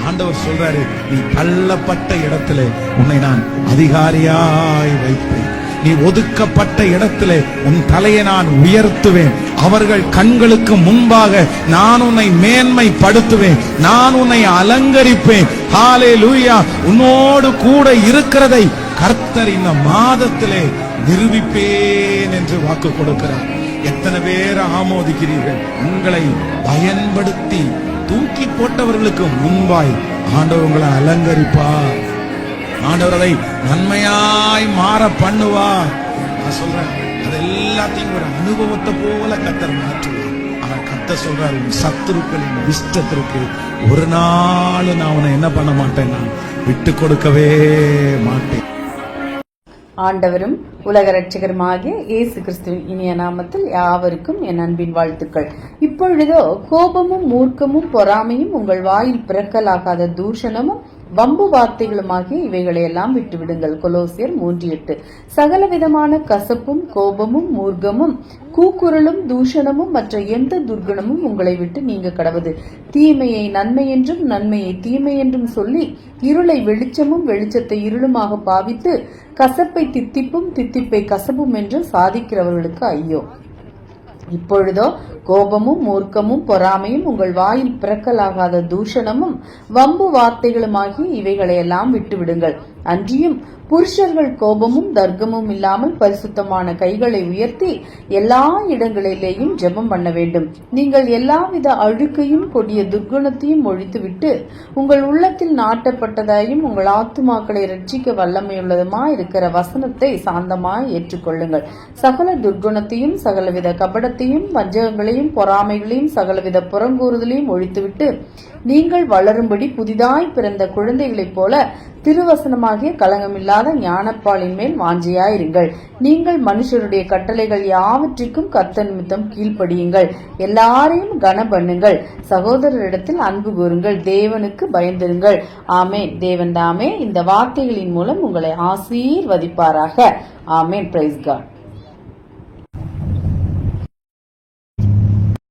ஆண்டவர் சொல்றாரு, நீ தள்ளப்பட்ட இடத்திலே உன்னை நான் அதிகாரியாய் வைப்பேன். நீ ஒதுக்கப்பட்ட இடத்திலே உன் தலையை நான் உயர்த்துவேன். அவர்கள் கண்களுக்கு முன்பாக நான் உன்னை மேன்மைப்படுத்துவேன். நான் உன்னை அலங்கரிப்பேன். ஹல்லேலூயா. உன்னோடு கூட இருக்கிறதை கர்த்தர் இந்த மாதத்திலே நிரூபிப்பேன் என்று வாக்கு கொடுக்கிறார். எத்தனை பேர் ஆமோதிக்கிறீர்கள்? உங்களை பயன்படுத்தி தூக்கி போட்டவர்களுக்கு முன்பாய் ஆண்டவர் உங்களை அலங்கரிப்பார். ஆண்டவர் அதை நன்மையாய் மாற பண்ணுவார். நான் சொல்றேன், அது எல்லாத்தையும் ஒரு அனுபவத்தை போல கர்த்தர் மாற்றுவார். ஆனா கர்த்தர் சொல்றாரு, உன் சத்துருக்களின் இஷ்டத்திற்கு ஒரு நாள் நான் உன்னை என்ன பண்ண மாட்டேன், நான் விட்டு கொடுக்கவே மாட்டேன். ஆண்டவரும் உலக ரட்சகருமாகிய இயேசு கிறிஸ்துவின் இனிய நாமத்தில் யாவருக்கும் என் அன்பின் வாழ்த்துக்கள். இப்பொழுதோ கோபமும் மூர்க்கமும் பொறாமையும் உங்கள் வாயில் பிறக்கலாகாத தூஷணமும் வம்பு வார்த்தைகளுமாகிய இவைகளை எல்லாம் விட்டுவிடுங்கள். கொலோசியர் 3:8. சகலவிதமான கசப்பும் கோபமும் மூர்க்கமும் கூக்குரலும் தூஷணமும் மற்ற எந்த துர்குணமும் உங்களை விட்டு நீங்க கடவது. தீமையை நன்மை என்றும் நன்மையை தீமை என்றும் சொல்லி இருளை வெளிச்சமும் வெளிச்சத்தை இருளுமாக பாவித்து கசப்பை தித்திப்பும் தித்திப்பை கசப்பும் என்று சாதிக்கிறவர்களுக்கு ஐயோ. இப்பொழுதோ கோபமும் மூர்க்கமும் பொறாமையும் உங்கள் வாயில் பிறக்கலாகாத தூஷணமும் வம்பு வார்த்தைகளுமாகி இவைகளையெல்லாம் விட்டுவிடுங்கள். அன்றியும் புருஷர்கள் கோபமும் தர்க்கமும் இல்லாமல் பரிசுத்தமான கைகளை உயர்த்தி எல்லா இடங்களிலேயும் ஜெபம் பண்ண வேண்டும். நீங்கள் எல்லாவித அழுக்கையும் கொடிய துர்குணத்தையும் ஒழித்துவிட்டு உங்கள் உள்ளத்தில் நாட்டப்பட்டதாயும் உங்கள் ஆத்துமாக்களை ரட்சிக்க வல்லமையுள்ளதுமாய் இருக்கிற வசனத்தை சாந்தமாய் ஏற்றுக்கொள்ளுங்கள். சகல துர்குணத்தையும் சகலவித கபடத்தையும் வஞ்சகங்களையும் பொறாமைகளையும் சகலவித புறங்கூறுதலையும் ஒழித்துவிட்டு நீங்கள் வளரும்படி புதிதாய் பிறந்த குழந்தைகளைப் போல திருவசனமாகிய களங்கமில்லாத ஞானப்பாலின் மேல் வாஞ்சியாயிருங்கள். நீங்கள் மனுஷருடைய கட்டளைகள் யாவற்றிற்கும் கர்த்தர் நிமித்தம் கீழ்ப்படியுங்கள். எல்லாரையும் கன பண்ணுங்கள். சகோதரரிடத்தில் அன்பு கூறுங்கள். தேவனுக்கு பயந்திருங்கள். ஆமேன். தேவன் தாமே இந்த வார்த்தைகளின் மூலம் உங்களை ஆசீர்வதிப்பாராக. ஆமேன். Praise God.